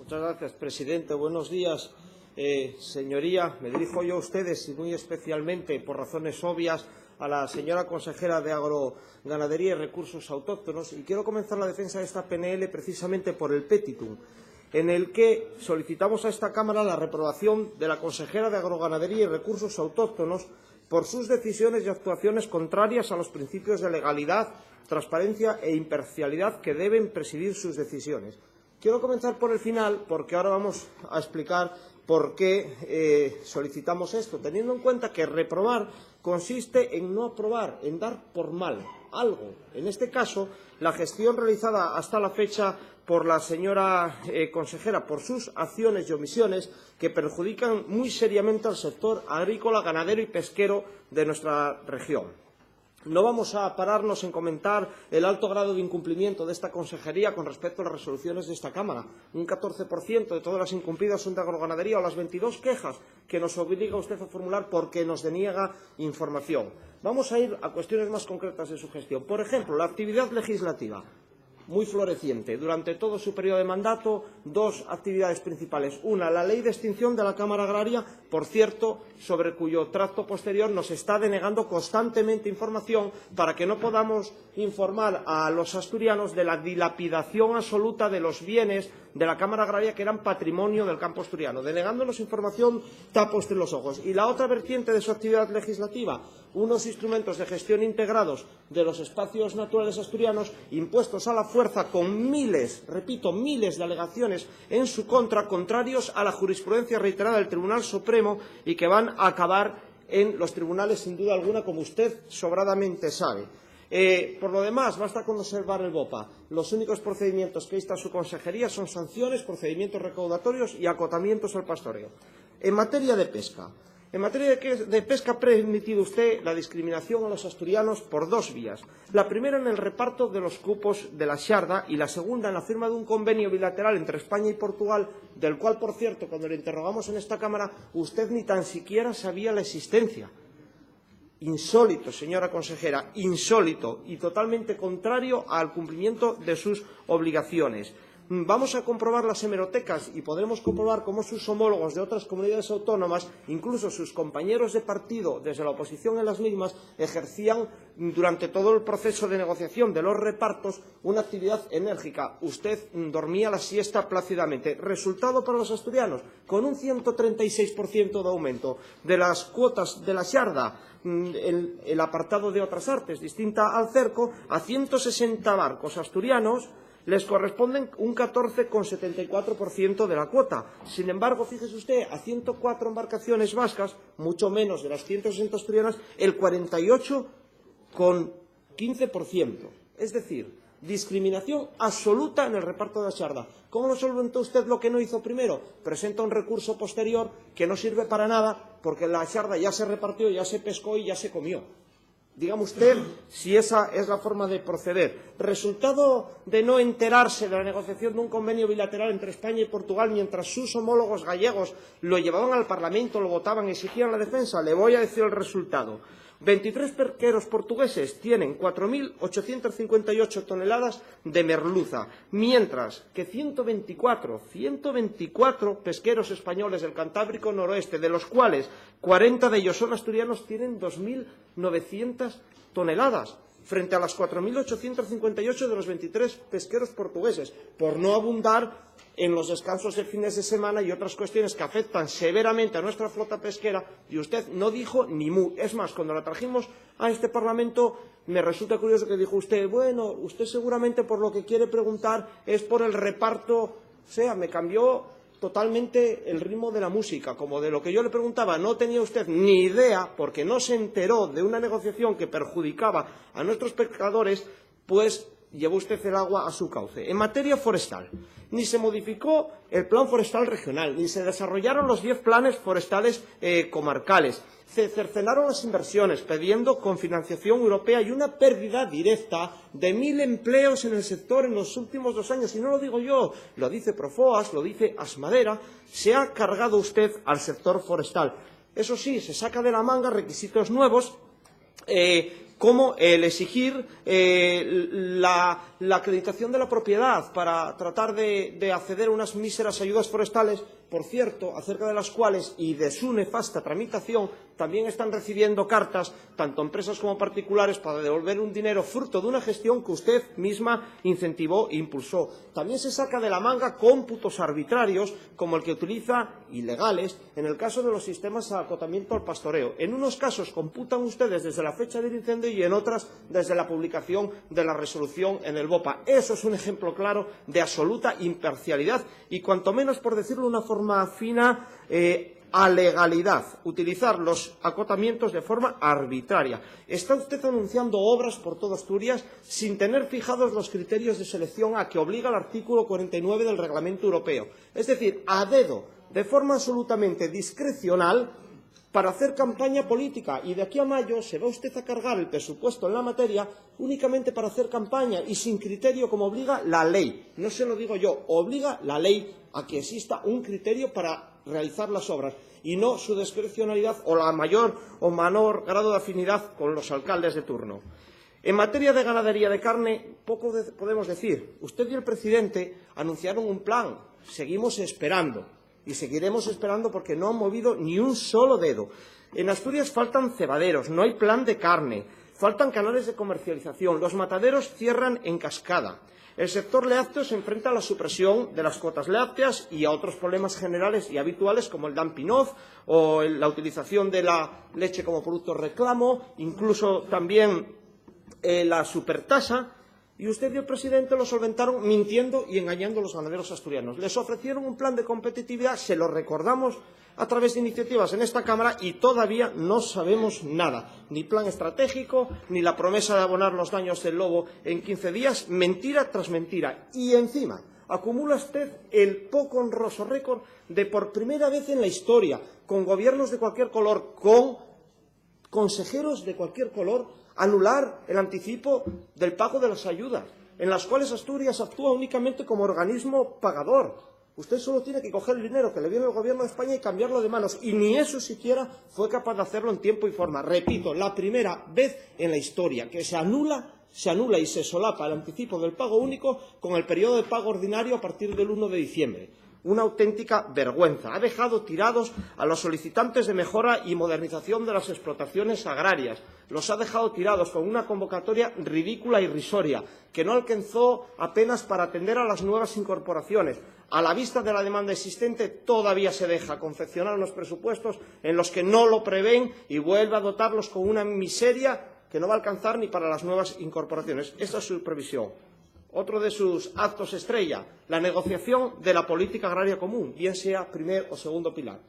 Muchas gracias, presidente. Buenos días, señoría. Me dirijo yo a ustedes y muy especialmente, por razones obvias, a la señora consejera de Agroganadería y Recursos Autóctonos. Y quiero comenzar la defensa de esta PNL precisamente por el petitum, en el que solicitamos a esta Cámara la reprobación de la consejera de Agroganadería y Recursos Autóctonos por sus decisiones y actuaciones contrarias a los principios de legalidad, transparencia e imparcialidad que deben presidir sus decisiones. Quiero comenzar por el final, porque ahora vamos a explicar por qué solicitamos esto, teniendo en cuenta que reprobar consiste en no aprobar, en dar por mal algo. En este caso, la gestión realizada hasta la fecha por la señora consejera, por sus acciones y omisiones que perjudican muy seriamente al sector agrícola, ganadero y pesquero de nuestra región. No vamos a pararnos en comentar el alto grado de incumplimiento de esta consejería con respecto a las resoluciones de esta Cámara. Un 14% de todas las incumplidas son de agroganadería, o las 22 quejas que nos obliga usted a formular porque nos deniega información. Vamos a ir a cuestiones más concretas de su gestión. Por ejemplo, la actividad legislativa. Muy floreciente. Durante todo su periodo de mandato, dos actividades principales. Una, la ley de extinción de la Cámara Agraria, por cierto, sobre cuyo tracto posterior nos está denegando constantemente información para que no podamos informar a los asturianos de la dilapidación absoluta de los bienes de la Cámara Agraria que eran patrimonio del campo asturiano, denegándonos información tapos de los ojos. Y la otra vertiente de su actividad legislativa, unos instrumentos de gestión integrados de los espacios naturales asturianos impuestos a la fuerza con miles, repito, miles de alegaciones en su contra, contrarios a la jurisprudencia reiterada del Tribunal Supremo y que van a acabar en los tribunales sin duda alguna, como usted sobradamente sabe. Por lo demás, basta con observar el BOPA. Los únicos procedimientos que insta su consejería son sanciones, procedimientos recaudatorios y acotamientos al pastoreo. En materia de pesca. En materia de pesca ha permitido usted la discriminación a los asturianos por dos vías. La primera en el reparto de los cupos de la xarda y la segunda en la firma de un convenio bilateral entre España y Portugal, del cual, por cierto, cuando le interrogamos en esta Cámara, usted ni tan siquiera sabía la existencia. Insólito, señora consejera, insólito y totalmente contrario al cumplimiento de sus obligaciones. Vamos a comprobar las hemerotecas y podremos comprobar cómo sus homólogos de otras comunidades autónomas, incluso sus compañeros de partido desde la oposición en las mismas, ejercían durante todo el proceso de negociación de los repartos una actividad enérgica. Usted dormía la siesta plácidamente. Resultado para los asturianos, con un 136% de aumento de las cuotas de la xarda, el apartado de otras artes, distinta al cerco, a 160 barcos asturianos les corresponden un 14,74% de la cuota. Sin embargo, fíjese usted, a 104 embarcaciones vascas, mucho menos de las 160 asturianas, el 48,15%. Es decir, discriminación absoluta en el reparto de la xarda. ¿Cómo lo solventó usted lo que no hizo primero? Presenta un recurso posterior que no sirve para nada porque la xarda ya se repartió, ya se pescó y ya se comió. Dígame usted si esa es la forma de proceder. Resultado de no enterarse de la negociación de un convenio bilateral entre España y Portugal mientras sus homólogos gallegos lo llevaban al Parlamento, lo votaban, exigían la defensa. Le voy a decir el resultado. 23 pesqueros portugueses tienen 4.858 toneladas de merluza, mientras que 124 pesqueros españoles del Cantábrico Noroeste, de los cuales 40 de ellos son asturianos, tienen 2.900 toneladas, frente a las 4.858 de los 23 pesqueros portugueses, por no abundar en los descansos de fines de semana y otras cuestiones que afectan severamente a nuestra flota pesquera, y usted no dijo ni mu. Es más, cuando la trajimos a este Parlamento, me resulta curioso que dijo usted, bueno, usted seguramente por lo que quiere preguntar es por el reparto, o sea, me cambió totalmente el ritmo de la música, como de lo que yo le preguntaba no tenía usted ni idea, porque no se enteró de una negociación que perjudicaba a nuestros pescadores, pues llevó usted el agua a su cauce. En materia forestal, ni se modificó el plan forestal regional, ni se desarrollaron los 10 planes forestales comarcales. Se cercenaron las inversiones, pidiendo confinanciación europea y una pérdida directa de 1.000 empleos en el sector en los últimos 2 años. Y no lo digo yo, lo dice Profoas, lo dice Asmadera. Se ha cargado usted al sector forestal. Eso sí, se saca de la manga requisitos nuevos como el exigir la acreditación de la propiedad para tratar de acceder a unas míseras ayudas forestales, por cierto, acerca de las cuales y de su nefasta tramitación también están recibiendo cartas, tanto empresas como particulares, para devolver un dinero fruto de una gestión que usted misma incentivó e impulsó. También se saca de la manga cómputos arbitrarios, como el que utiliza, ilegales, en el caso de los sistemas de acotamiento al pastoreo. En unos casos computan ustedes desde la fecha del incendio y en otras desde la publicación de la resolución en el BOPA. Eso es un ejemplo claro de absoluta imparcialidad y, cuanto menos, por decirlo de una forma fina, a legalidad, utilizar los acotamientos de forma arbitraria. Está usted anunciando obras por toda Asturias sin tener fijados los criterios de selección a que obliga el artículo 49 del Reglamento Europeo. Es decir, a dedo, de forma absolutamente discrecional, para hacer campaña política, y de aquí a mayo se va usted a cargar el presupuesto en la materia únicamente para hacer campaña y sin criterio, como obliga la ley. No se lo digo yo, obliga la ley a que exista un criterio para realizar las obras y no su discrecionalidad o la mayor o menor grado de afinidad con los alcaldes de turno. En materia de ganadería de carne, poco podemos decir. Usted y el presidente anunciaron un plan. Seguimos esperando. Y seguiremos esperando porque no han movido ni un solo dedo. En Asturias faltan cebaderos, no hay plan de carne, faltan canales de comercialización, los mataderos cierran en cascada. El sector lácteo se enfrenta a la supresión de las cuotas lácteas y a otros problemas generales y habituales como el dumping off o la utilización de la leche como producto reclamo, incluso también la supertasa. Y usted y el presidente lo solventaron mintiendo y engañando a los ganaderos asturianos. Les ofrecieron un plan de competitividad, se lo recordamos a través de iniciativas en esta Cámara y todavía no sabemos nada. Ni plan estratégico, ni la promesa de abonar los daños del lobo en 15 días, mentira tras mentira. Y encima acumula usted el poco honroso récord de, por primera vez en la historia, con gobiernos de cualquier color, con consejeros de cualquier color, anular el anticipo del pago de las ayudas, en las cuales Asturias actúa únicamente como organismo pagador. Usted solo tiene que coger el dinero que le viene del Gobierno de España y cambiarlo de manos, y ni eso siquiera fue capaz de hacerlo en tiempo y forma. Repito, la primera vez en la historia que se anula y se solapa el anticipo del pago único con el periodo de pago ordinario a partir del 1 de diciembre. Una auténtica vergüenza. Ha dejado tirados a los solicitantes de mejora y modernización de las explotaciones agrarias. Los ha dejado tirados con una convocatoria ridícula y irrisoria, que no alcanzó apenas para atender a las nuevas incorporaciones. A la vista de la demanda existente, todavía se deja confeccionar unos presupuestos en los que no lo prevén y vuelve a dotarlos con una miseria que no va a alcanzar ni para las nuevas incorporaciones. Esta es su previsión. Otro de sus actos estrella, la negociación de la política agraria común, bien sea primer o segundo pilar.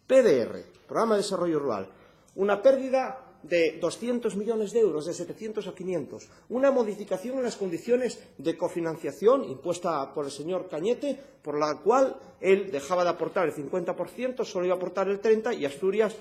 PDR, Programa de Desarrollo Rural, una pérdida de 200 millones de euros, de 700 a 500, una modificación en las condiciones de cofinanciación impuesta por el señor Cañete, por la cual él dejaba de aportar el 50%, solo iba a aportar el 30% y Asturias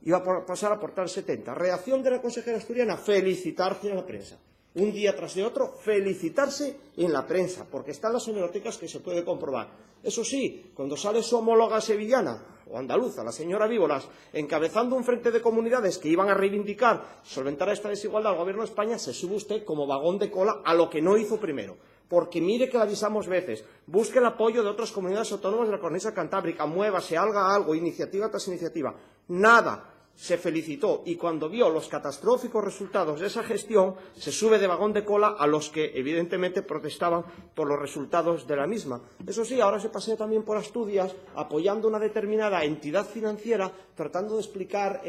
iba a pasar a aportar el 70%. Reacción de la consejera asturiana, felicitarse en la prensa. Un día tras de otro, felicitarse en la prensa, porque están las hemerotecas que se puede comprobar. Eso sí, cuando sale su homóloga sevillana o andaluza, la señora Víboras, encabezando un frente de comunidades que iban a reivindicar, solventar esta desigualdad al Gobierno de España, se sube usted como vagón de cola a lo que no hizo primero. Porque mire que le avisamos veces, busque el apoyo de otras comunidades autónomas de la cornisa cantábrica, muévase, haga algo, iniciativa tras iniciativa. Nada. Se felicitó y cuando vio los catastróficos resultados de esa gestión se sube de vagón de cola a los que evidentemente protestaban por los resultados de la misma. Eso sí, ahora se pasea también por Asturias apoyando una determinada entidad financiera tratando de explicar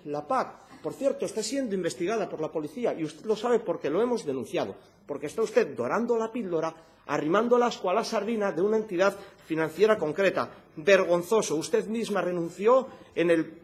la PAC. Por cierto, está siendo investigada por la policía y usted lo sabe porque lo hemos denunciado, porque está usted dorando la píldora, arrimando el ascua a la sardina de una entidad financiera concreta. Vergonzoso. Usted misma renunció en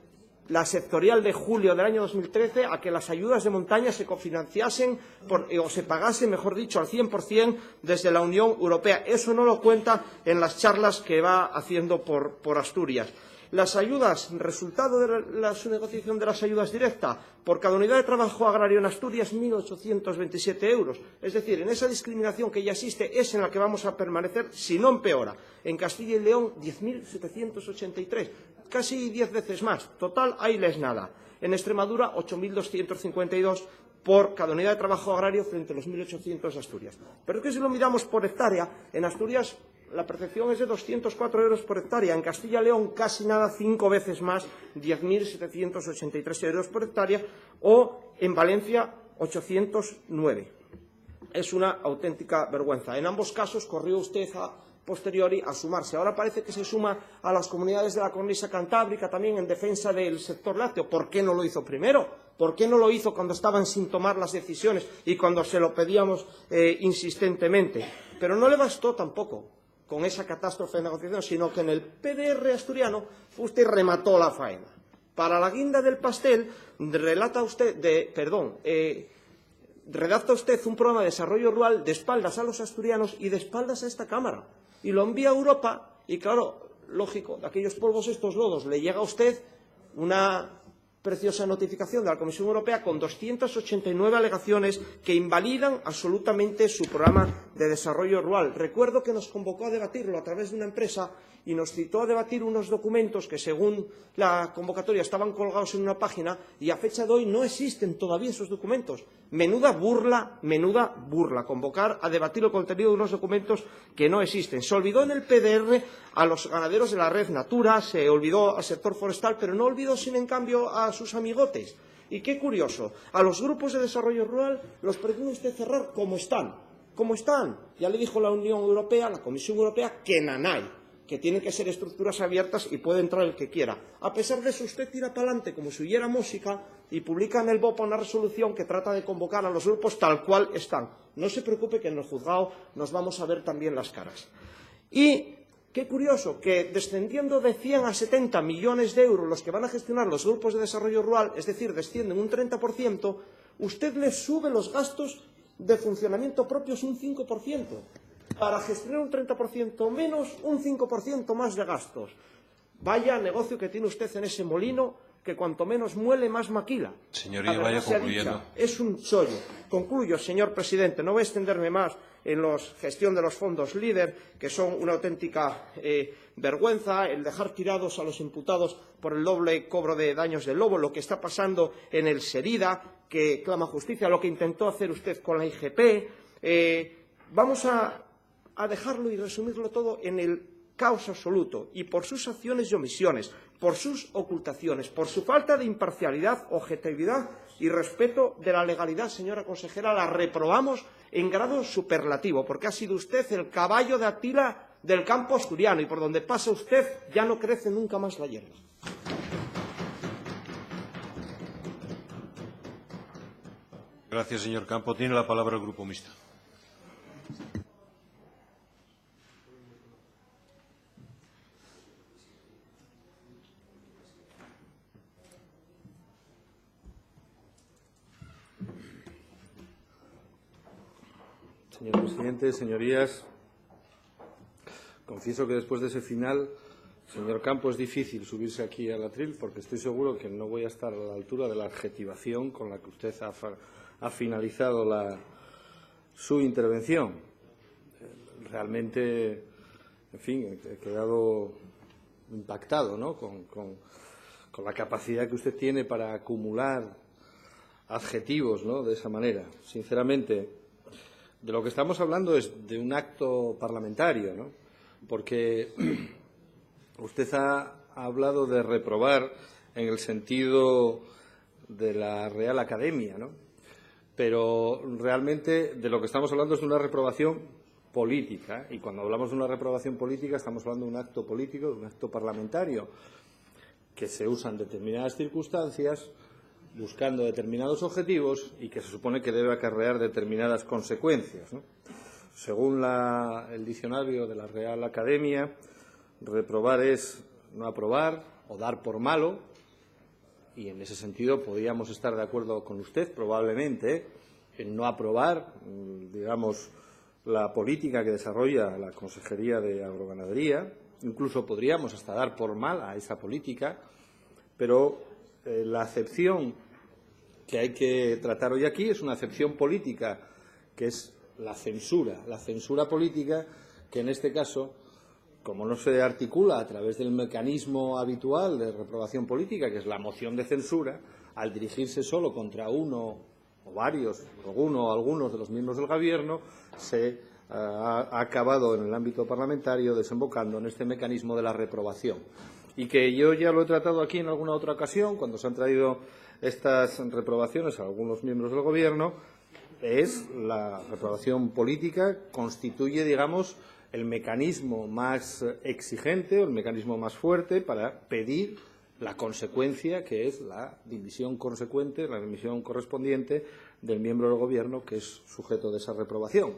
la sectorial de julio del año 2013 a que las ayudas de montaña se cofinanciasen o se pagasen, mejor dicho, al 100% desde la Unión Europea. Eso no lo cuenta en las charlas que va haciendo por Asturias. Las ayudas, resultado de su negociación de las ayudas directas, por cada unidad de trabajo agrario en Asturias, 1.827 euros. Es decir, en esa discriminación que ya existe es en la que vamos a permanecer, si no empeora. En Castilla y León, 10.783. Casi 10 veces más. Total, ahí les nada. En Extremadura, 8.252, por cada unidad de trabajo agrario frente a los 1.800 de Asturias. Pero es que si lo miramos por hectárea, en Asturias la percepción es de 204 euros por hectárea. En Castilla y León casi nada, 5 veces más, 10.783 euros por hectárea, o en Valencia 809. Es una auténtica vergüenza. En ambos casos corrió usted a posteriori a sumarse. Ahora parece que se suma a las comunidades de la cornisa cantábrica también en defensa del sector lácteo. ¿Por qué no lo hizo primero? ¿Por qué no lo hizo cuando estaban sin tomar las decisiones y cuando se lo pedíamos insistentemente? Pero no le bastó tampoco con esa catástrofe de negociación, sino que en el PDR asturiano usted remató la faena. Para la guinda del pastel, redacta usted un programa de desarrollo rural de espaldas a los asturianos y de espaldas a esta Cámara. Y lo envía a Europa y, claro, lógico, de aquellos polvos estos lodos, le llega a usted una preciosa notificación de la Comisión Europea con 289 alegaciones que invalidan absolutamente su programa de desarrollo rural. Recuerdo que nos convocó a debatirlo a través de una empresa y nos citó a debatir unos documentos que, según la convocatoria, estaban colgados en una página y a fecha de hoy no existen todavía esos documentos. Menuda burla, convocar a debatir el contenido de unos documentos que no existen. Se olvidó en el PDR a los ganaderos de la red Natura, se olvidó al sector forestal, pero no olvidó, sin en cambio, a sus amigotes. Y qué curioso, a los grupos de desarrollo rural los pretende usted cerrar como están. ¿Cómo están? Ya le dijo la Unión Europea, la Comisión Europea, que nanay, que tienen que ser estructuras abiertas y puede entrar el que quiera. A pesar de eso, usted tira para adelante como si huyera música y publica en el BOPA una resolución que trata de convocar a los grupos tal cual están. No se preocupe que en el juzgado nos vamos a ver también las caras. Y qué curioso que, descendiendo de 100 a 70 millones de euros los que van a gestionar los grupos de desarrollo rural, es decir, descienden un 30%, usted les sube los gastos de funcionamiento propios un 5%. Para gestionar un 30% menos, un 5% más de gastos. Vaya negocio que tiene usted en ese molino, que cuanto menos muele, más maquila. Señoría, vaya concluyendo. Es un chollo. Concluyo, señor presidente. No voy a extenderme más en la gestión de los fondos LEADER, que son una auténtica vergüenza, el dejar tirados a los imputados por el doble cobro de daños del lobo, lo que está pasando en el SERIDA, que clama justicia, lo que intentó hacer usted con la IGP. Vamos a dejarlo y resumirlo todo en el caos absoluto, y por sus acciones y omisiones, por sus ocultaciones, por su falta de imparcialidad, objetividad y respeto de la legalidad, señora consejera, la reprobamos en grado superlativo, porque ha sido usted el caballo de Atila del campo asturiano, y por donde pasa usted ya no crece nunca más la hierba. Gracias, señor Campo. Tiene la palabra el Grupo Mixto. Señor presidente, señorías, confieso que después de ese final, señor Campo, es difícil subirse aquí al atril porque estoy seguro que no voy a estar a la altura de la adjetivación con la que usted ha finalizado su intervención. Realmente, en fin, he quedado impactado, ¿no?, con la capacidad que usted tiene para acumular adjetivos, ¿no?, de esa manera. Sinceramente, de lo que estamos hablando es de un acto parlamentario, ¿no?, porque usted ha hablado de reprobar en el sentido de la Real Academia, ¿no?, pero realmente de lo que estamos hablando es de una reprobación política, y cuando hablamos de una reprobación política estamos hablando de un acto político, de un acto parlamentario, que se usa en determinadas circunstancias, buscando determinados objetivos y que se supone que debe acarrear determinadas consecuencias, ¿no? Según el diccionario de la Real Academia, reprobar es no aprobar o dar por malo, y en ese sentido podríamos estar de acuerdo con usted, probablemente, en no aprobar, digamos, la política que desarrolla la Consejería de Agroganadería. Incluso podríamos hasta dar por mal a esa política, pero la acepción que hay que tratar hoy aquí es una acepción política, que es la censura política, que en este caso, como no se articula a través del mecanismo habitual de reprobación política, que es la moción de censura, al dirigirse solo contra uno o varios, algunos de los miembros del Gobierno, se ha acabado en el ámbito parlamentario desembocando en este mecanismo de la reprobación. Y que yo ya lo he tratado aquí en alguna otra ocasión, cuando se han traído estas reprobaciones a algunos miembros del Gobierno, es la reprobación política, constituye, digamos, el mecanismo más exigente o el mecanismo más fuerte para pedir la consecuencia, que es la dimisión consecuente, la dimisión correspondiente del miembro del Gobierno que es sujeto de esa reprobación.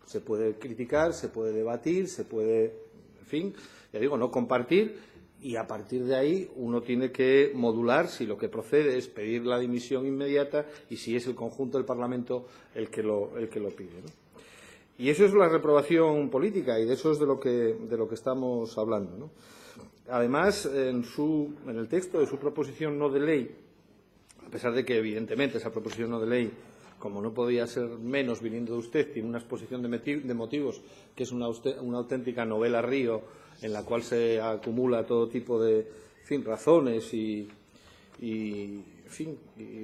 Se puede criticar, se puede debatir, se puede, en fin, ya digo, no compartir, y a partir de ahí uno tiene que modular si lo que procede es pedir la dimisión inmediata y si es el conjunto del Parlamento el que lo pide, ¿no? Y eso es la reprobación política y de eso es de lo que estamos hablando, ¿no? Además, en el texto de su proposición no de ley, a pesar de que, evidentemente, esa proposición no de ley, como no podía ser menos viniendo de usted, tiene una exposición de motivos que es una auténtica novela río en la cual se acumula todo tipo de razones y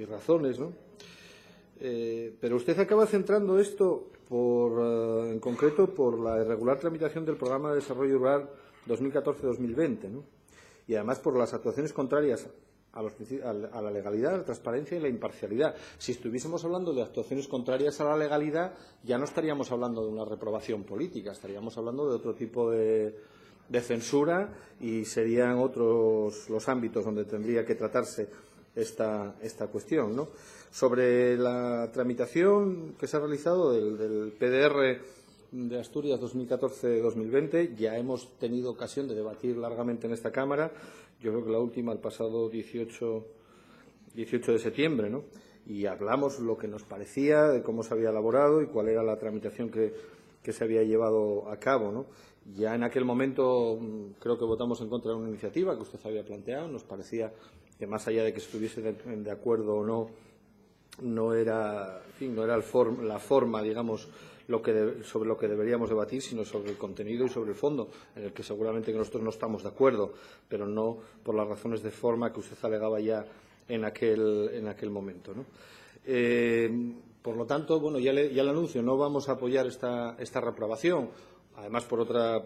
razones, ¿no? Pero usted acaba centrando esto en concreto por la irregular tramitación del Programa de Desarrollo Rural 2014-2020, ¿no? Y además por las actuaciones contrarias a la legalidad, a la transparencia y la imparcialidad. Si estuviésemos hablando de actuaciones contrarias a la legalidad, ya no estaríamos hablando de una reprobación política, estaríamos hablando de otro tipo de censura y serían otros los ámbitos donde tendría que tratarse esta cuestión, ¿no? Sobre la tramitación que se ha realizado del PDR de Asturias 2014-2020, ya hemos tenido ocasión de debatir largamente en esta Cámara. Yo creo que la última el pasado 18 de septiembre, ¿no? Y hablamos lo que nos parecía, de cómo se había elaborado y cuál era la tramitación que se había llevado a cabo, ¿no? Ya en aquel momento creo que votamos en contra de una iniciativa que usted había planteado. Nos parecía que, más allá de que estuviese de acuerdo o no, no era la forma, digamos, sobre lo que deberíamos debatir, sino sobre el contenido y sobre el fondo, en el que seguramente que nosotros no estamos de acuerdo, pero no por las razones de forma que usted alegaba ya en aquel momento, ¿no? Por lo tanto, bueno, ya le anuncio, no vamos a apoyar esta reprobación. Además, por otra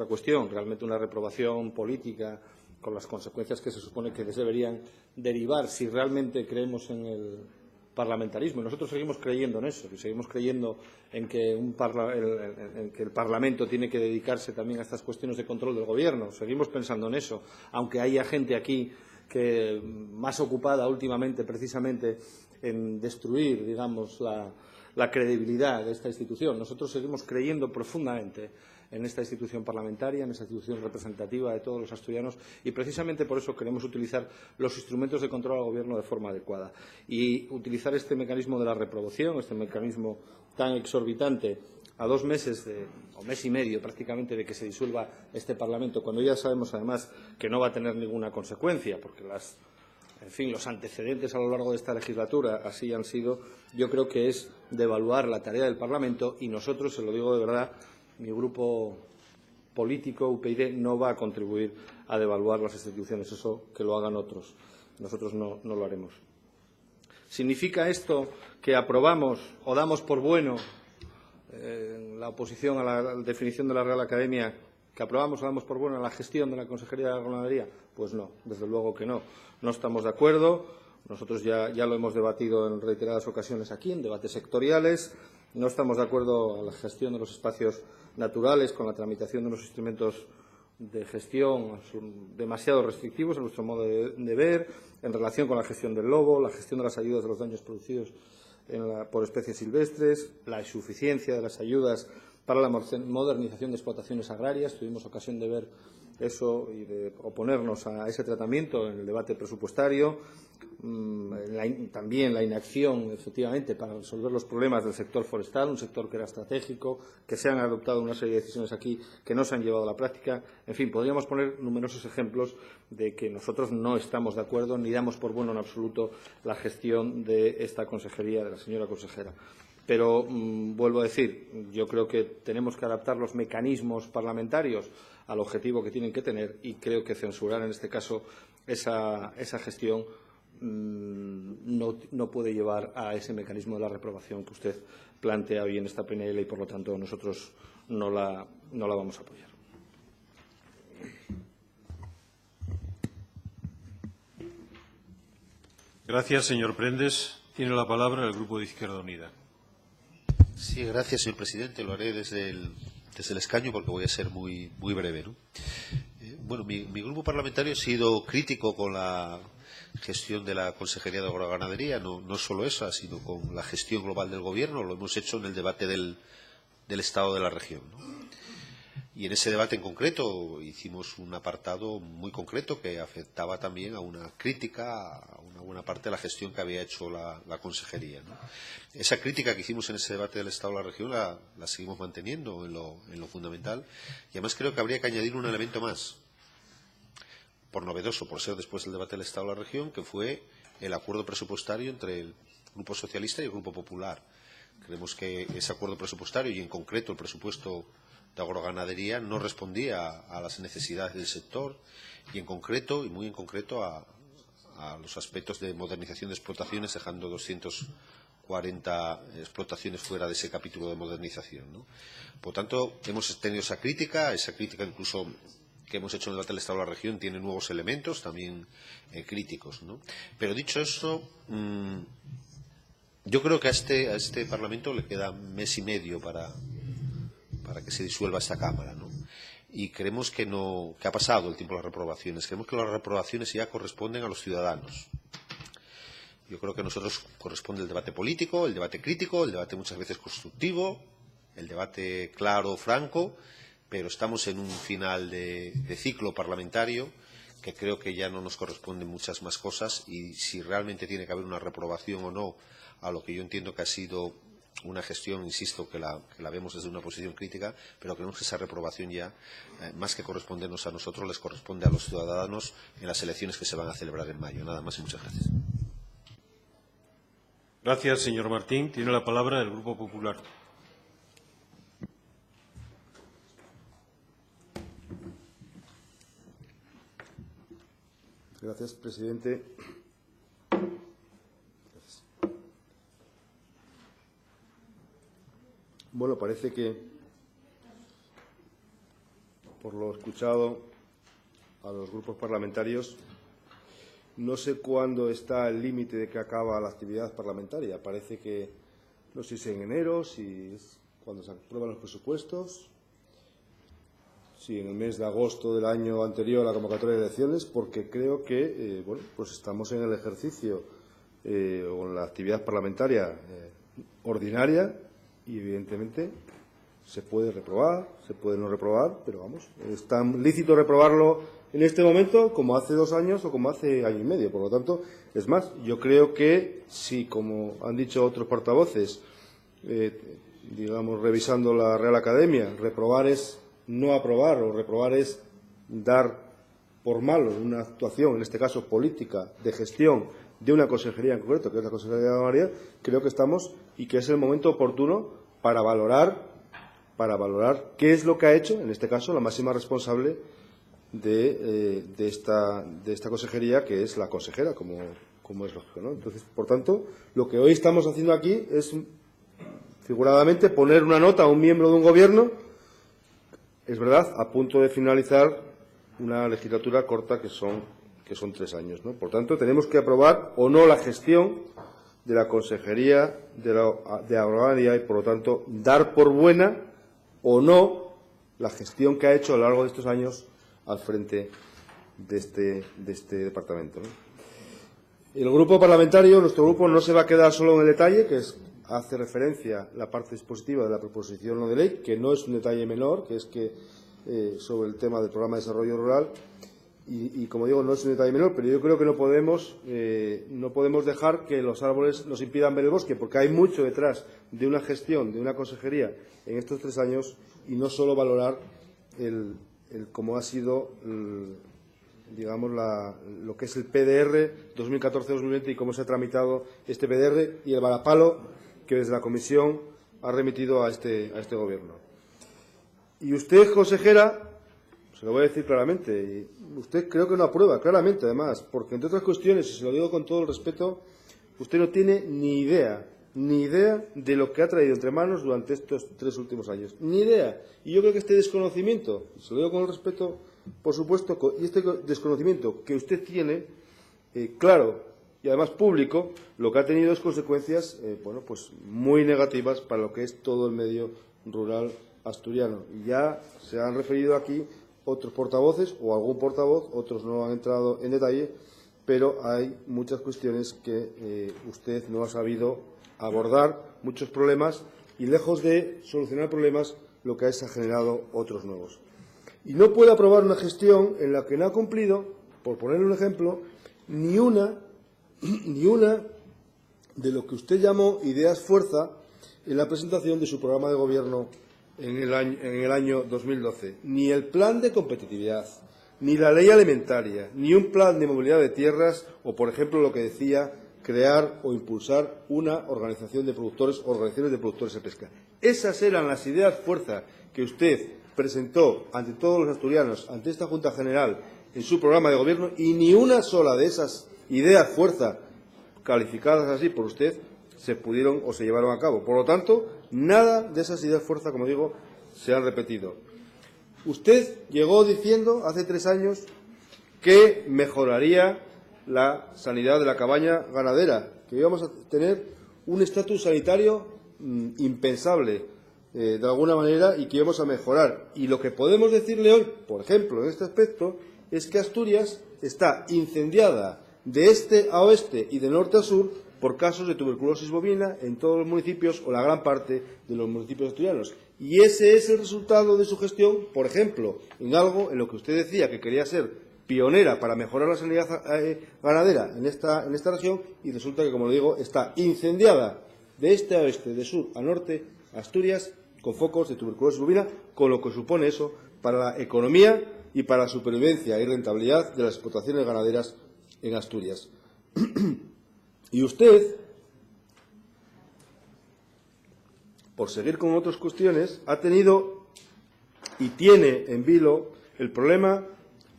cuestión, realmente una reprobación política con las consecuencias que se supone que deberían derivar si realmente creemos en el parlamentarismo. Y nosotros seguimos creyendo en eso, y seguimos creyendo en que el Parlamento tiene que dedicarse también a estas cuestiones de control del Gobierno. Seguimos pensando en eso, aunque haya gente aquí que más ocupada últimamente precisamente en destruir, digamos, la credibilidad de esta institución. Nosotros seguimos creyendo profundamente en esta institución parlamentaria, en esta institución representativa de todos los asturianos, y precisamente por eso queremos utilizar los instrumentos de control al Gobierno de forma adecuada y utilizar este mecanismo de la reprobación, este mecanismo tan exorbitante, a 2 meses o mes y medio prácticamente de que se disuelva este Parlamento, cuando ya sabemos además que no va a tener ninguna consecuencia, porque los antecedentes a lo largo de esta legislatura así han sido. Yo creo que es devaluar la tarea del Parlamento y nosotros, se lo digo de verdad, mi grupo político, UPyD, no va a contribuir a devaluar las instituciones. Eso que lo hagan otros. Nosotros no lo haremos. ¿Significa esto que aprobamos o damos por bueno la oposición a la definición de la Real Academia, que aprobamos o damos por buena la gestión de la Consejería de Ganadería? Pues no, desde luego que no. No estamos de acuerdo. Nosotros ya lo hemos debatido en reiteradas ocasiones aquí, en debates sectoriales. No estamos de acuerdo a la gestión de los espacios naturales con la tramitación de unos instrumentos de gestión demasiado restrictivos, a nuestro modo de ver, en relación con la gestión del lobo, la gestión de las ayudas de los daños producidos por especies silvestres, la insuficiencia de las ayudas para la modernización de explotaciones agrarias. Tuvimos ocasión de ver eso y de oponernos a ese tratamiento en el debate presupuestario. También la inacción, efectivamente, para resolver los problemas del sector forestal, un sector que era estratégico, que se han adoptado una serie de decisiones aquí que no se han llevado a la práctica. En fin, podríamos poner numerosos ejemplos de que nosotros no estamos de acuerdo ni damos por bueno en absoluto la gestión de esta consejería, de la señora consejera. Pero, vuelvo a decir, yo creo que tenemos que adaptar los mecanismos parlamentarios al objetivo que tienen que tener y creo que censurar en este caso esa gestión no puede llevar a ese mecanismo de la reprobación que usted plantea hoy en esta PNL y, por lo tanto, nosotros no la vamos a apoyar. Gracias, señor Prendes. Tiene la palabra el Grupo de Izquierda Unida. Sí, gracias, señor presidente. Lo haré desde el escaño porque voy a ser muy breve, ¿no? Bueno, mi grupo parlamentario ha sido crítico con la gestión de la Consejería de Agroganadería, no solo esa, sino con la gestión global del Gobierno. Lo hemos hecho en el debate del Estado de la región, ¿no? Y en ese debate en concreto hicimos un apartado muy concreto que afectaba también a una crítica a una buena parte de la gestión que había hecho la Consejería, ¿no? Esa crítica que hicimos en ese debate del Estado de la región la seguimos manteniendo en lo fundamental, y además creo que habría que añadir un elemento más, por novedoso, por ser después del debate del Estado de la región, que fue el acuerdo presupuestario entre el Grupo Socialista y el Grupo Popular. Creemos que ese acuerdo presupuestario, y en concreto el presupuesto de agroganadería, no respondía a las necesidades del sector y en concreto, y muy en concreto, a los aspectos de modernización de explotaciones, dejando 240 explotaciones fuera de ese capítulo de modernización, ¿no? Por tanto, hemos tenido esa crítica incluso que hemos hecho en el debate del Estado de la región tiene nuevos elementos también críticos, ¿no? Pero dicho eso, yo creo que a este Parlamento le queda mes y medio para que se disuelva esta Cámara, ¿no? Y creemos que ha pasado el tiempo de las reprobaciones. Creemos que las reprobaciones ya corresponden a los ciudadanos. Yo creo que a nosotros corresponde el debate político, el debate crítico, el debate muchas veces constructivo, el debate claro, franco, pero estamos en un final de ciclo parlamentario que creo que ya no nos corresponden muchas más cosas, y si realmente tiene que haber una reprobación o no a lo que yo entiendo que ha sido una gestión, insisto, que la vemos desde una posición crítica, pero creemos que esa reprobación ya, más que correspondernos a nosotros, les corresponde a los ciudadanos en las elecciones que se van a celebrar en mayo. Nada más y muchas gracias. Gracias, señor Martín. Tiene la palabra el Grupo Popular. Gracias, presidente. Bueno, parece que, por lo escuchado a los grupos parlamentarios, no sé cuándo está el límite de que acaba la actividad parlamentaria. Parece que, no sé si es en enero, si es cuando se aprueban los presupuestos, si en el mes de agosto del año anterior a la convocatoria de elecciones, porque creo que bueno, pues estamos en el ejercicio o en la actividad parlamentaria ordinaria, y evidentemente se puede reprobar, se puede no reprobar, pero vamos, es tan lícito reprobarlo en este momento como hace 2 años o como hace año y medio. Por lo tanto, es más, yo creo que si, como han dicho otros portavoces, digamos, revisando la Real Academia, reprobar es no aprobar, o reprobar es dar por malo una actuación, en este caso política, de gestión de una consejería en concreto, que es la Consejería de Agroganadería, creo que estamos y que es el momento oportuno para valorar qué es lo que ha hecho, en este caso, la máxima responsable de esta consejería, que es la consejera, como es lógico, ¿no? Entonces, por tanto, lo que hoy estamos haciendo aquí es, figuradamente, poner una nota a un miembro de un gobierno, es verdad, a punto de finalizar una legislatura corta que son 3 años, ¿no? Por tanto, tenemos que aprobar o no la gestión de la Consejería de Agroganadería y, por lo tanto, dar por buena o no la gestión que ha hecho a lo largo de estos años al frente de este departamento, ¿no? El grupo parlamentario, nuestro grupo, no se va a quedar solo en el detalle, que hace referencia la parte dispositiva de la proposición no de ley, que no es un detalle menor, que es que sobre el tema del programa de desarrollo rural, y como digo, no es un detalle menor, pero yo creo que no podemos dejar que los árboles nos impidan ver el bosque, porque hay mucho detrás de una gestión, de una consejería en estos 3 años, y no solo valorar cómo ha sido, digamos, lo que es el PDR 2014-2020 y cómo se ha tramitado este PDR y el varapalo que desde la Comisión ha remitido a este Gobierno. Y usted, consejera, Se lo voy a decir claramente. Y usted creo que no aprueba, claramente además, porque entre otras cuestiones, y se lo digo con todo el respeto, usted no tiene ni idea de lo que ha traído entre manos durante estos 3 últimos años. Ni idea. Y yo creo que este desconocimiento, se lo digo con el respeto, por supuesto, y este desconocimiento que usted tiene, claro, y además público, lo que ha tenido es consecuencias bueno, pues muy negativas para lo que es todo el medio rural asturiano. Y ya se han referido aquí otros portavoces o algún portavoz, otros no han entrado en detalle, pero hay muchas cuestiones que usted no ha sabido abordar, muchos problemas, y lejos de solucionar problemas, lo que ha generado otros nuevos. Y no puede aprobar una gestión en la que no ha cumplido, por ponerle un ejemplo, ni una de lo que usted llamó ideas fuerza en la presentación de su programa de gobierno en el año 2012. Ni el plan de competitividad, ni la ley alimentaria, ni un plan de movilidad de tierras o, por ejemplo, lo que decía, crear o impulsar una organización de productores, organizaciones de productores de pesca. Esas eran las ideas fuerza que usted presentó ante todos los asturianos, ante esta Junta General, en su programa de gobierno, y ni una sola de esas ideas fuerza calificadas así por usted se pudieron o se llevaron a cabo. Por lo tanto, nada de esas ideas fuerza, como digo, se han repetido. Usted llegó diciendo hace 3 años que mejoraría la sanidad de la cabaña ganadera, que íbamos a tener un estatus sanitario impensable de alguna manera y que íbamos a mejorar. Y lo que podemos decirle hoy, por ejemplo, en este aspecto, es que Asturias está incendiada de este a oeste y de norte a sur por casos de tuberculosis bovina en todos los municipios o la gran parte de los municipios asturianos. Y ese es el resultado de su gestión, por ejemplo, en algo en lo que usted decía que quería ser pionera para mejorar la sanidad ganadera en esta región, y resulta que, como le digo, está incendiada de este a oeste, de sur a norte, Asturias, con focos de tuberculosis bovina, con lo que supone eso para la economía y para la supervivencia y rentabilidad de las explotaciones ganaderas en Asturias. Y usted, por seguir con otras cuestiones, ha tenido y tiene en vilo el problema,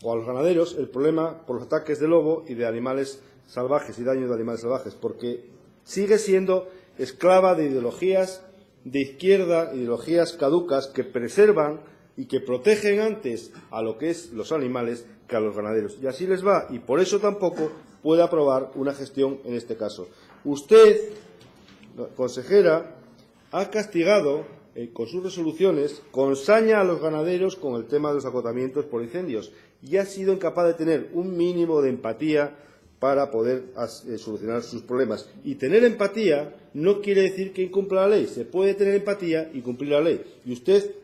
o a los ganaderos, el problema por los ataques de lobo y de animales salvajes y daños de animales salvajes, porque sigue siendo esclava de ideologías de izquierda, ideologías caducas que preservan y que protegen antes a lo que es los animales que a los ganaderos. Y así les va, y por eso tampoco puede aprobar una gestión en este caso. Usted, consejera, ha castigado con sus resoluciones con saña a los ganaderos con el tema de los acotamientos por incendios y ha sido incapaz de tener un mínimo de empatía para poder solucionar sus problemas. Y tener empatía no quiere decir que incumpla la ley. Se puede tener empatía y cumplir la ley. Y usted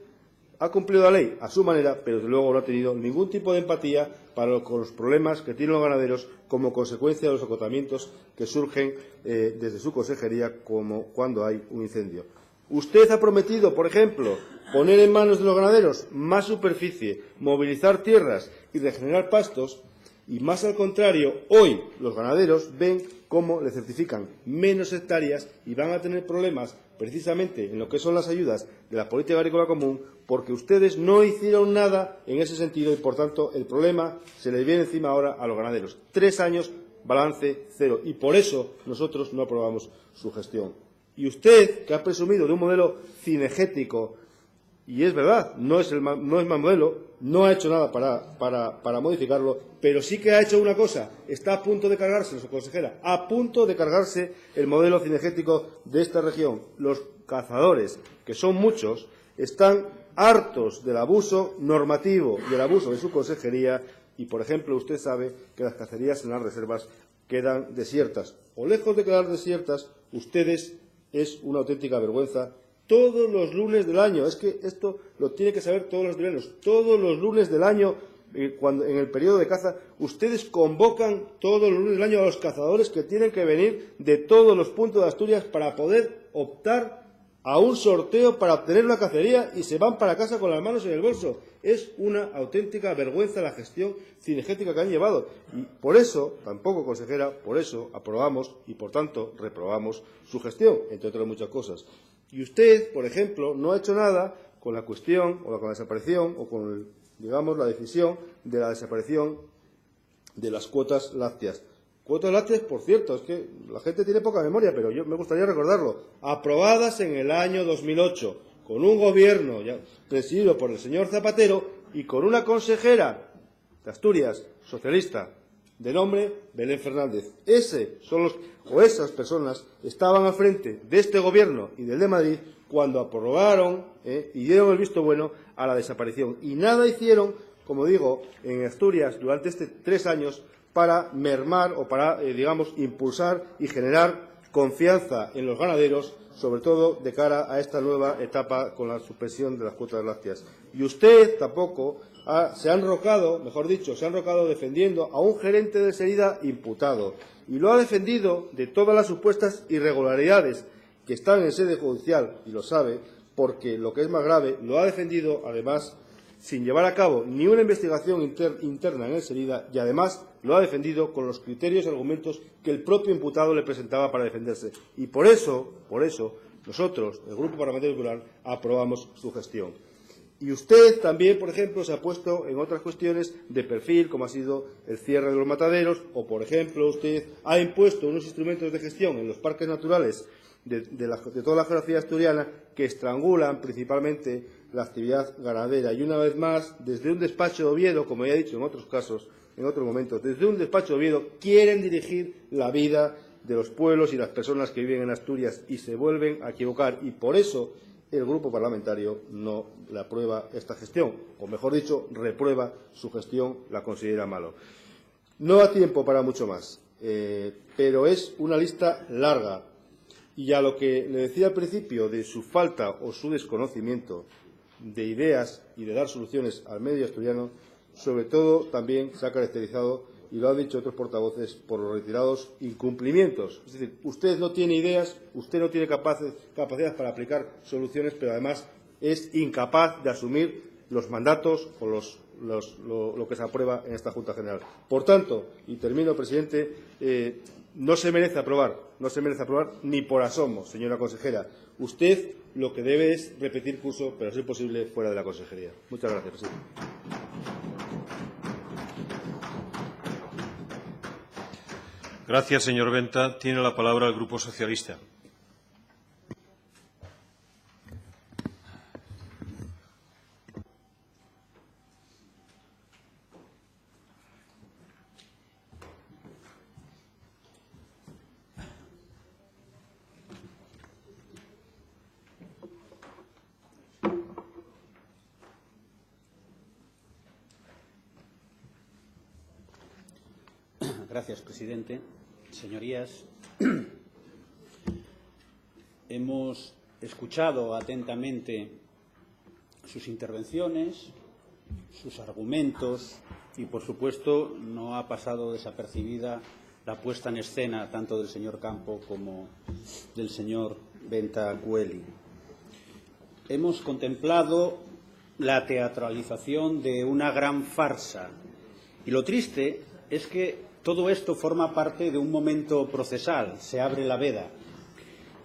ha cumplido la ley a su manera, pero desde luego no ha tenido ningún tipo de empatía para con los problemas que tienen los ganaderos como consecuencia de los acotamientos que surgen desde su consejería como cuando hay un incendio. Usted ha prometido, por ejemplo, poner en manos de los ganaderos más superficie, movilizar tierras y regenerar pastos, y más al contrario, hoy los ganaderos ven cómo le certifican menos hectáreas y van a tener problemas precisamente en lo que son las ayudas de la política agrícola común, porque ustedes no hicieron nada en ese sentido y, por tanto, el problema se les viene encima ahora a los ganaderos. 3 años, balance cero, y por eso nosotros no aprobamos su gestión. Y usted, que ha presumido de un modelo cinegético, y es verdad, no es mal modelo, no ha hecho nada para modificarlo, pero sí que ha hecho una cosa, está a punto de cargarse, su consejera, a punto de cargarse el modelo cinegético de esta región. Los cazadores, que son muchos, están hartos del abuso normativo y del abuso de su consejería y, por ejemplo, usted sabe que las cacerías en las reservas quedan desiertas. O lejos de quedar desiertas, ustedes es una auténtica vergüenza. Todos los lunes del año, es que esto lo tiene que saber todos los asturianos, todos los lunes del año, cuando en el periodo de caza, ustedes convocan todos los lunes del año a los cazadores que tienen que venir de todos los puntos de Asturias para poder optar a un sorteo para obtener una cacería y se van para casa con las manos en el bolso. Es una auténtica vergüenza la gestión cinegética que han llevado. Y por eso, tampoco, consejera, por eso aprobamos y, por tanto, reprobamos su gestión, entre otras muchas cosas. Y usted, por ejemplo, no ha hecho nada con la cuestión, o con la desaparición, o con digamos, la decisión de la desaparición de las cuotas lácteas. Cuotas lácteas, por cierto, es que la gente tiene poca memoria, pero yo me gustaría recordarlo, aprobadas en el año 2008, con un gobierno presidido por el señor Zapatero y con una consejera de Asturias, socialista, de nombre Belén Fernández. Esas personas estaban al frente de este gobierno y del de Madrid cuando aprobaron y dieron el visto bueno a la desaparición. Y nada hicieron, como digo, en Asturias durante 3 años para mermar o para, digamos, impulsar y generar confianza en los ganaderos, sobre todo de cara a esta nueva etapa con la suspensión de las cuotas lácteas. Y usted tampoco se ha enrocado defendiendo a un gerente de Serida imputado. Y lo ha defendido de todas las supuestas irregularidades que están en sede judicial, y lo sabe, porque lo que es más grave, lo ha defendido, además, sin llevar a cabo ni una investigación interna en el Serida, y además lo ha defendido con los criterios y argumentos que el propio imputado le presentaba para defenderse. Y por eso, nosotros, el Grupo Parlamentario Popular, aprobamos su gestión. Y usted también, por ejemplo, se ha puesto en otras cuestiones de perfil, como ha sido el cierre de los mataderos, o, por ejemplo, usted ha impuesto unos instrumentos de gestión en los parques naturales de toda la geografía asturiana que estrangulan principalmente la actividad ganadera. Y una vez más, desde un despacho de Oviedo, como ya he dicho en otros casos, en otros momentos, desde un despacho de Oviedo quieren dirigir la vida de los pueblos y las personas que viven en Asturias y se vuelven a equivocar. Y por eso el Grupo Parlamentario no le aprueba esta gestión, o mejor dicho, reprueba su gestión, la considera malo. No da tiempo para mucho más, pero es una lista larga. Y a lo que le decía al principio de su falta o su desconocimiento de ideas y de dar soluciones al medio asturiano, sobre todo también se ha caracterizado, y lo han dicho otros portavoces, por los retirados incumplimientos. Es decir, usted no tiene ideas, usted no tiene capacidad para aplicar soluciones, pero además es incapaz de asumir los mandatos o lo que se aprueba en esta Junta General. Por tanto, y termino, presidente, no se merece aprobar ni por asomo, señora consejera. Usted lo que debe es repetir curso, pero a ser posible fuera de la consejería. Muchas gracias, presidente. Gracias, señor Benta. Tiene la palabra el Grupo Socialista. Gracias, presidente. Señorías, hemos escuchado atentamente sus intervenciones, sus argumentos y, por supuesto, no ha pasado desapercibida la puesta en escena tanto del señor Campo como del señor Benta Güell. Hemos contemplado la teatralización de una gran farsa y lo triste es que todo esto forma parte de un momento procesal, se abre la veda.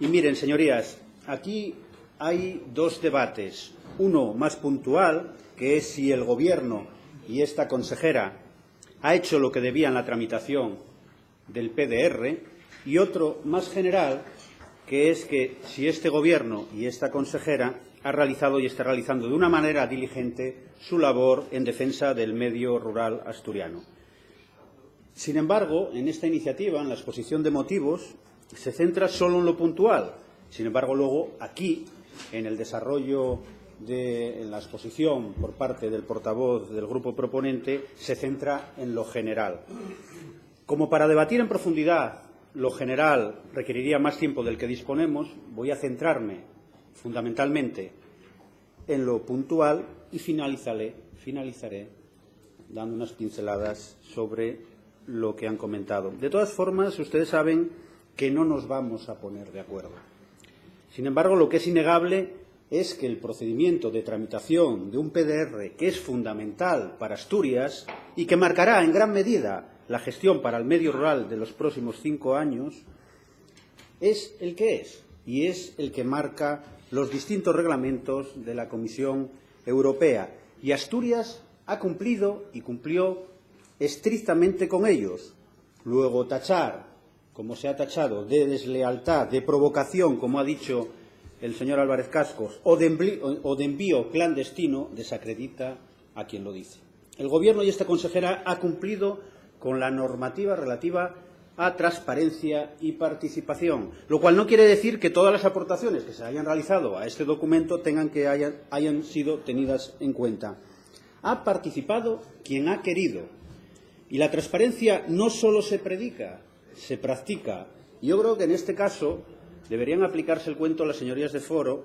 Y miren, señorías, aquí hay 2 debates. Uno más puntual, que es si el Gobierno y esta consejera ha hecho lo que debía en la tramitación del PDR, y otro más general, que es que si este Gobierno y esta consejera ha realizado y está realizando de una manera diligente su labor en defensa del medio rural asturiano. Sin embargo, en esta iniciativa, en la exposición de motivos, se centra solo en lo puntual. Sin embargo, luego, aquí, en el desarrollo de la exposición por parte del portavoz del grupo proponente, se centra en lo general. Como para debatir en profundidad lo general requeriría más tiempo del que disponemos, voy a centrarme fundamentalmente en lo puntual y finalizaré dando unas pinceladas sobre lo que han comentado. De todas formas, ustedes saben que no nos vamos a poner de acuerdo. Sin embargo, lo que es innegable es que el procedimiento de tramitación de un PDR, que es fundamental para Asturias y que marcará en gran medida la gestión para el medio rural de los próximos 5 años, es el que es, y es el que marca los distintos reglamentos de la Comisión Europea. Y Asturias ha cumplido y cumplió estrictamente con ellos. Luego tachar, como se ha tachado, de deslealtad, de provocación, como ha dicho el señor Álvarez Cascos, o de envío clandestino, desacredita a quien lo dice. El Gobierno y esta consejera ha cumplido con la normativa relativa a transparencia y participación, lo cual no quiere decir que todas las aportaciones que se hayan realizado a este documento hayan sido tenidas en cuenta. Ha participado quien ha querido. Y la transparencia no solo se predica, se practica. Yo creo que en este caso deberían aplicarse el cuento a las señorías de Foro,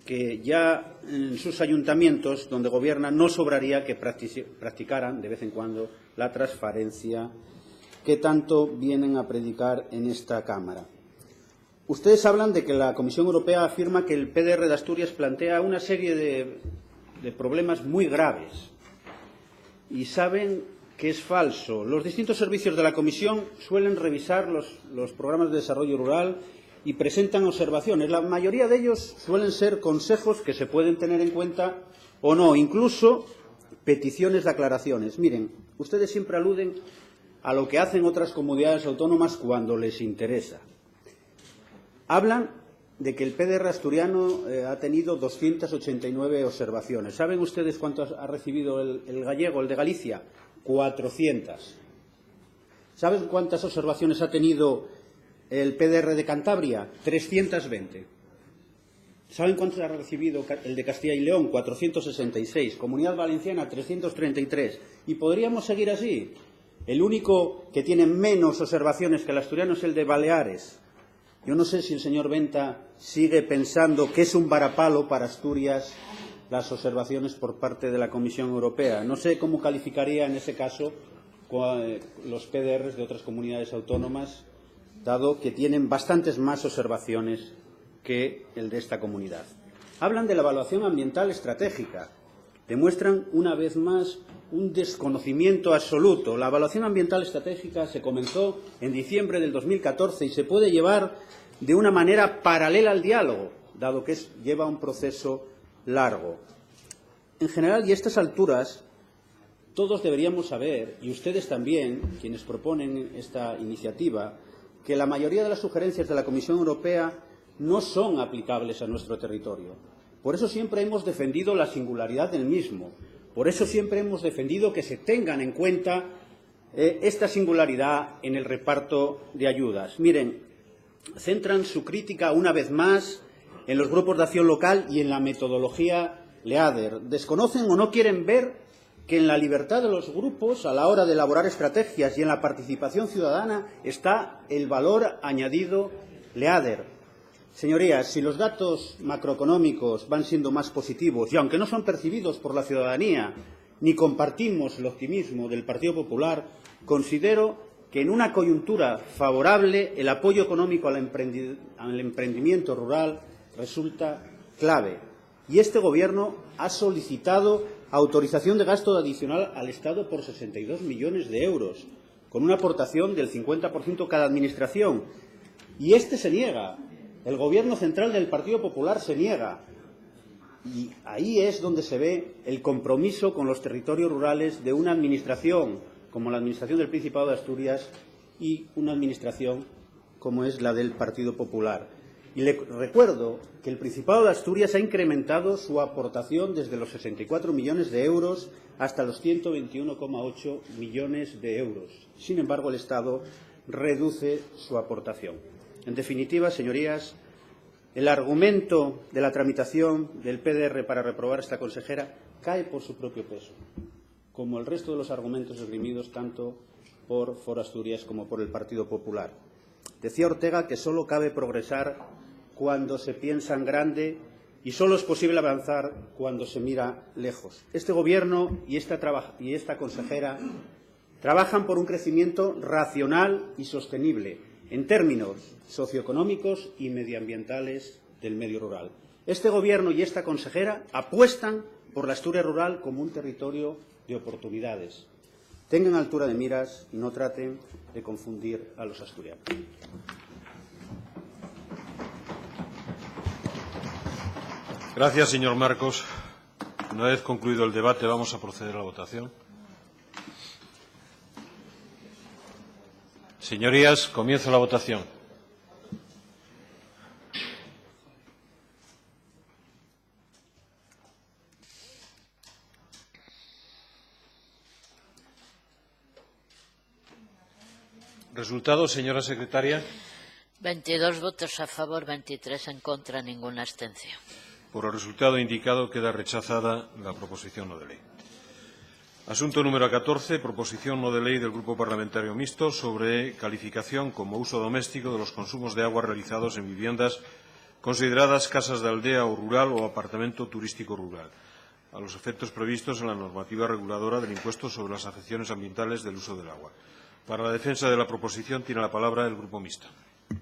que ya en sus ayuntamientos, donde gobiernan, no sobraría que practicaran de vez en cuando la transparencia que tanto vienen a predicar en esta Cámara. Ustedes hablan de que la Comisión Europea afirma que el PDR de Asturias plantea una serie de problemas muy graves. Y saben que es falso. Los distintos servicios de la Comisión suelen revisar los programas de desarrollo rural y presentan observaciones. La mayoría de ellos suelen ser consejos que se pueden tener en cuenta o no, incluso peticiones de aclaraciones. Miren, ustedes siempre aluden a lo que hacen otras comunidades autónomas cuando les interesa. Hablan de que el PDR asturiano ha tenido 289 observaciones. ¿Saben ustedes cuántas ha recibido el gallego, el de Galicia? 400. ¿Saben cuántas observaciones ha tenido el PDR de Cantabria? 320. ¿Saben cuántas ha recibido el de Castilla y León? 466. Comunidad Valenciana, 333. Y podríamos seguir así. El único que tiene menos observaciones que el asturiano es el de Baleares. Yo no sé si el señor Venta sigue pensando que es un varapalo para Asturias las observaciones por parte de la Comisión Europea. No sé cómo calificaría en ese caso los PDRs de otras comunidades autónomas, dado que tienen bastantes más observaciones que el de esta comunidad. Hablan de la evaluación ambiental estratégica. Demuestran una vez más un desconocimiento absoluto. La evaluación ambiental estratégica se comenzó en diciembre del 2014 y se puede llevar de una manera paralela al diálogo, dado que lleva un proceso largo. En general, y a estas alturas, todos deberíamos saber, y ustedes también, quienes proponen esta iniciativa, que la mayoría de las sugerencias de la Comisión Europea no son aplicables a nuestro territorio. Por eso siempre hemos defendido la singularidad del mismo. Por eso siempre hemos defendido que se tengan en cuenta esta singularidad en el reparto de ayudas. Miren, centran su crítica una vez más en los grupos de acción local y en la metodología LEADER. Desconocen o no quieren ver que en la libertad de los grupos a la hora de elaborar estrategias y en la participación ciudadana está el valor añadido LEADER. Señorías, si los datos macroeconómicos van siendo más positivos y aunque no son percibidos por la ciudadanía ni compartimos el optimismo del Partido Popular, considero que en una coyuntura favorable el apoyo económico al emprendimiento rural resulta clave. Y este Gobierno ha solicitado autorización de gasto adicional al Estado por 62 millones de euros, con una aportación del 50% cada administración. Y este se niega. El Gobierno central del Partido Popular se niega. Y ahí es donde se ve el compromiso con los territorios rurales de una administración como la Administración del Principado de Asturias y una administración como es la del Partido Popular. Y le recuerdo que el Principado de Asturias ha incrementado su aportación desde los 64 millones de euros hasta los 121,8 millones de euros. Sin embargo, el Estado reduce su aportación. En definitiva, señorías, el argumento de la tramitación del PDR para reprobar a esta consejera cae por su propio peso, como el resto de los argumentos esgrimidos tanto por Foro Asturias como por el Partido Popular. Decía Ortega que solo cabe progresar cuando se piensa en grande y solo es posible avanzar cuando se mira lejos. Este Gobierno y esta consejera trabajan por un crecimiento racional y sostenible en términos socioeconómicos y medioambientales del medio rural. Este Gobierno y esta consejera apuestan por la Asturias rural como un territorio de oportunidades. Tengan altura de miras y no traten de confundir a los asturianos. Gracias, señor Marcos. Una vez concluido el debate, vamos a proceder a la votación. Señorías, comienzo la votación. Resultado, señora secretaria. 22 votos a favor, 23 en contra, ninguna abstención. Por el resultado indicado, queda rechazada la proposición no de ley. Asunto número 14. Proposición no de ley del Grupo Parlamentario Mixto sobre calificación como uso doméstico de los consumos de agua realizados en viviendas consideradas casas de aldea o rural o apartamento turístico rural, a los efectos previstos en la normativa reguladora del impuesto sobre las afecciones ambientales del uso del agua. Para la defensa de la proposición tiene la palabra el Grupo Mixto.